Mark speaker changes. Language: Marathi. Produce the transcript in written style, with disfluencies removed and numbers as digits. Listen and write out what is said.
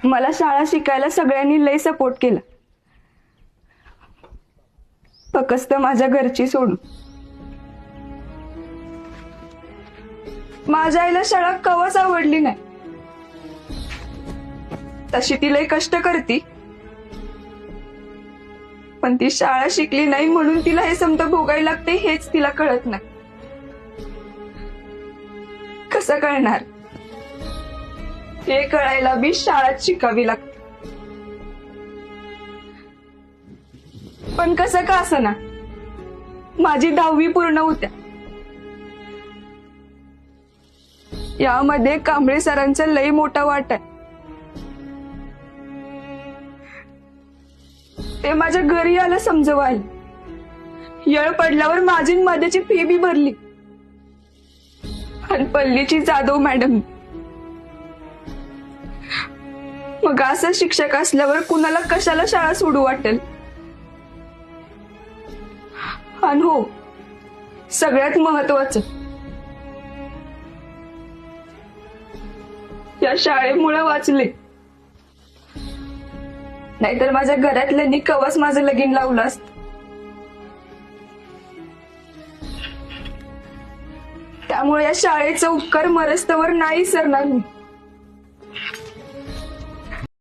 Speaker 1: मला शाळा शिकायला सगळ्यांनी लय सपोर्ट केला, फक्त माझ्या घरची सोडून. माझ्या आईला शाळा कवाच आवडली नाही. तशी ती लय कष्ट करती, पण ती शाळा शिकली नाही म्हणून तिला हे समत भोगायला लागते हेच तिला कळत नाही. कसं कळणार? हे कळायला बी शाळात शिकावी लागते. पण कसं का असना, माझी 10वी पूर्ण होत्या. यामध्ये कांबळे सरांचा लय मोठा वाटा आहे. ते माझ्या घरी आलं समजवायला. येळ पडल्यावर माझी मध्याची फी बी भरली. आणि पल्लीची जाधव मॅडम. मग असं शिक्षक असल्यावर कुणाला कशाला शाळा सोडू वाटेल? आणि हो, सगळ्यात महत्वाचं, या शाळेमुळे वाचले, नाहीतर माझ्या घरातल्यांनी कवाच माझं लगीन लावलं असतं. त्यामुळे या शाळेचा उपकार मरस्तवर नाही सरणार मी.